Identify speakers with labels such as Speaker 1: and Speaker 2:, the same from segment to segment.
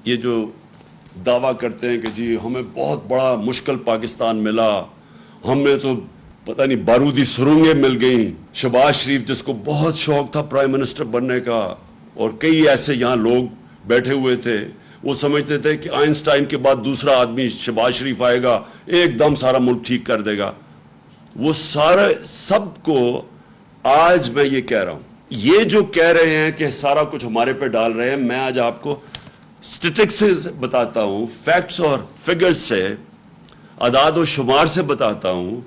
Speaker 1: یہ جو دعویٰ کرتے ہیں کہ جی ہمیں بہت بڑا مشکل پاکستان ملا, ہمیں تو پتہ نہیں بارودی سرنگیں مل گئیں. شہباز شریف جس کو بہت شوق تھا پرائم منسٹر بننے کا, اور کئی ایسے یہاں لوگ بیٹھے ہوئے تھے, وہ سمجھتے تھے کہ آئنسٹائن کے بعد دوسرا آدمی شہباز شریف آئے گا, ایک دم سارا ملک ٹھیک کر دے گا. وہ سارا سب کو آج میں یہ کہہ رہا ہوں, یہ جو کہہ رہے ہیں کہ سارا کچھ ہمارے پہ ڈال رہے ہیں, میں آج آپ کو اسٹیٹکس سے بتاتا ہوں, فیکٹس اور فگرز سے, اعداد و شمار سے بتاتا ہوں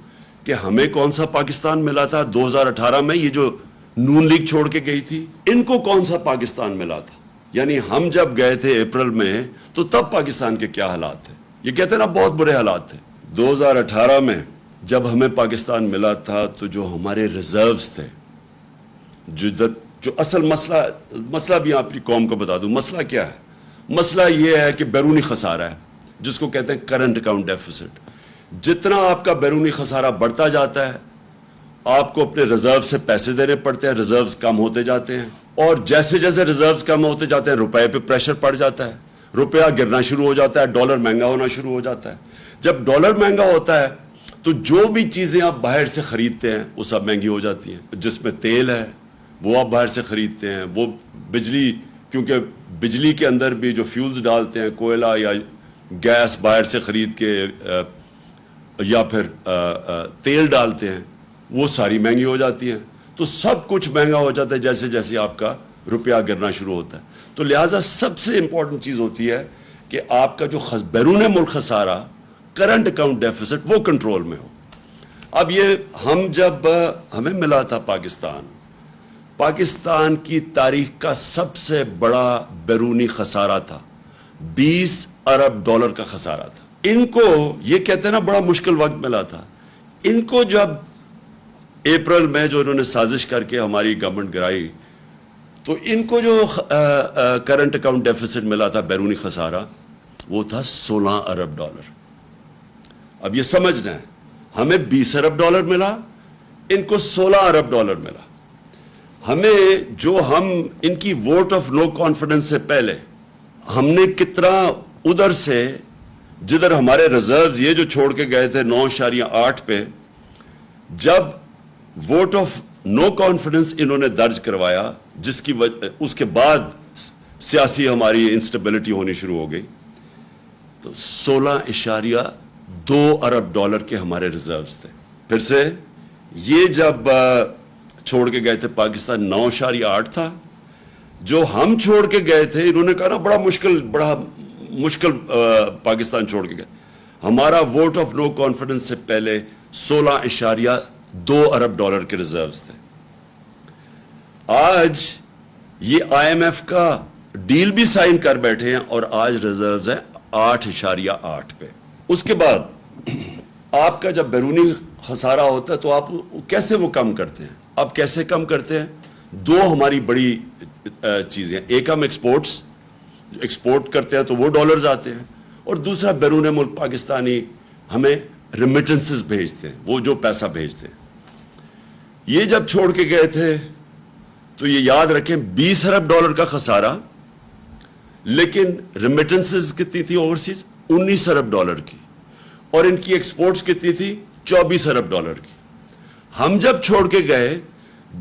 Speaker 1: کہ ہمیں کون سا پاکستان ملا تھا 2018 میں. یہ جو نون لیگ چھوڑ کے گئی تھی, ان کو کون سا پاکستان ملا تھا؟ یعنی ہم جب گئے تھے اپریل میں تو تب پاکستان کے کیا حالات تھے؟ یہ کہتے ہیں نا بہت برے حالات تھے. 2018 میں جب ہمیں پاکستان ملا تھا تو جو ہمارے ریزروز تھے, جو اصل مسئلہ بھی آپ کی قوم کو بتا دوں, مسئلہ کیا ہے؟ مسئلہ یہ ہے کہ بیرونی خسارہ ہے, جس کو کہتے ہیں کرنٹ اکاؤنٹ ڈیفیسٹ. جتنا آپ کا بیرونی خسارہ بڑھتا جاتا ہے, آپ کو اپنے ریزرو سے پیسے دینے پڑتے ہیں, ریزروز کم ہوتے جاتے ہیں, اور جیسے جیسے ریزروز کم ہوتے جاتے ہیں روپے پہ پریشر پڑ جاتا ہے, روپیہ گرنا شروع ہو جاتا ہے, ڈالر مہنگا ہونا شروع ہو جاتا ہے. جب ڈالر مہنگا ہوتا ہے تو جو بھی چیزیں آپ باہر سے خریدتے ہیں وہ سب مہنگی ہو جاتی ہیں. جس میں تیل ہے وہ آپ باہر سے خریدتے ہیں, وہ بجلی, کیونکہ بجلی کے اندر بھی جو فیولز ڈالتے ہیں, کوئلہ یا گیس باہر سے خرید کے یا پھر تیل ڈالتے ہیں, وہ ساری مہنگی ہو جاتی ہیں. تو سب کچھ مہنگا ہو جاتا ہے جیسے جیسے آپ کا روپیہ گرنا شروع ہوتا ہے. تو لہٰذا سب سے امپورٹنٹ چیز ہوتی ہے کہ آپ کا جو بیرون ملک خسارہ, کرنٹ اکاؤنٹ ڈیفیسٹ, وہ کنٹرول میں ہو. اب یہ جب ہمیں ملا تھا پاکستان کی تاریخ کا سب سے بڑا بیرونی خسارہ تھا, 20 ارب ڈالر کا خسارہ تھا. ان کو یہ کہتے ہیں نا بڑا مشکل وقت ملا تھا. ان کو جب اپریل میں جو انہوں نے سازش کر کے ہماری گورنمنٹ گرائی, تو ان کو جو کرنٹ اکاؤنٹ ڈیفیسٹ ملا تھا, بیرونی خسارہ, وہ تھا 16 ارب ڈالر. اب یہ سمجھنا ہے, ہمیں 20 ارب ڈالر ملا, ان کو 16 ارب ڈالر ملا. ہمیں جو ان کی ووٹ آف نو کانفیڈنس سے پہلے ہم نے کتنا ادھر سے, جدھر ہمارے ریزروز یہ جو چھوڑ کے گئے تھے 9.8 پہ, جب ووٹ آف نو کانفیڈنس انہوں نے درج کروایا, جس کی وجہ اس کے بعد سیاسی ہماری انسٹیبلٹی ہونی شروع ہو گئی, تو 16.2 ارب ڈالر کے ہمارے ریزروز تھے. پھر سے یہ جب چھوڑ کے گئے تھے پاکستان 9.8 تھا. جو ہم چھوڑ کے گئے تھے, انہوں نے کہا نا بڑا مشکل پاکستان چھوڑ کے گئے, ہمارا ووٹ آف نو کانفیڈنس سے پہلے 16.2 ارب ڈالر کے ریزروز تھے. آج یہ آئی ایم ایف کا ڈیل بھی سائن کر بیٹھے ہیں, اور آج ریزروز ہیں 8.8 پہ. اس کے بعد آپ کا جب بیرونی خسارہ ہوتا ہے تو آپ کیسے وہ کم کرتے ہیں؟ اب کیسے کم کرتے ہیں؟ دو ہماری بڑی چیزیں, ایک ہم ایکسپورٹ کرتے ہیں تو وہ ڈالرز آتے ہیں, اور دوسرا بیرون ملک پاکستانی ہمیں ریمیٹنسز بھیجتے ہیں, وہ جو پیسہ بھیجتے ہیں. یہ جب چھوڑ کے گئے تھے تو یہ یاد رکھیں 20 ارب ڈالر کا خسارہ, لیکن ریمیٹنسز کتنی تھی اوورسیز؟ 19 ارب ڈالر کی, اور ان کی ایکسپورٹس کتنی تھی؟ 24 ارب ڈالر کی. ہم جب چھوڑ کے گئے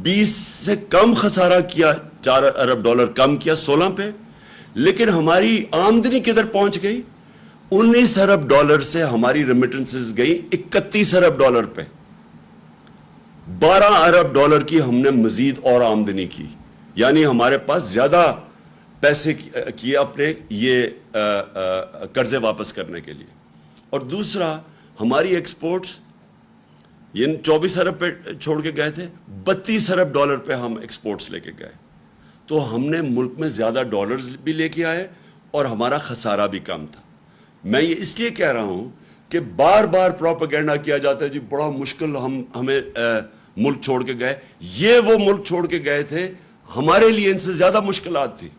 Speaker 1: 20 سے کم خسارہ کیا, 4 ارب ڈالر کم کیا 16 پہ, لیکن ہماری آمدنی کدھر پہنچ گئی؟ 19 ارب ڈالر سے ہماری ریمیٹنسز گئی 31 ارب ڈالر پہ. 12 ارب ڈالر کی ہم نے مزید اور آمدنی کی, یعنی ہمارے پاس زیادہ پیسے کیے اپنے یہ قرضے واپس کرنے کے لیے. اور دوسرا ہماری ایکسپورٹس, یہ 24 ارب پہ چھوڑ کے گئے تھے, 32 ارب ڈالر پہ ہم ایکسپورٹس لے کے گئے. تو ہم نے ملک میں زیادہ ڈالرز بھی لے کے آئے, اور ہمارا خسارہ بھی کم تھا. میں یہ اس لیے کہہ رہا ہوں کہ بار بار پروپیگنڈا کیا جاتا ہے جی بڑا مشکل ہمیں ملک چھوڑ کے گئے. یہ وہ ملک چھوڑ کے گئے تھے, ہمارے لیے ان سے زیادہ مشکلات تھی.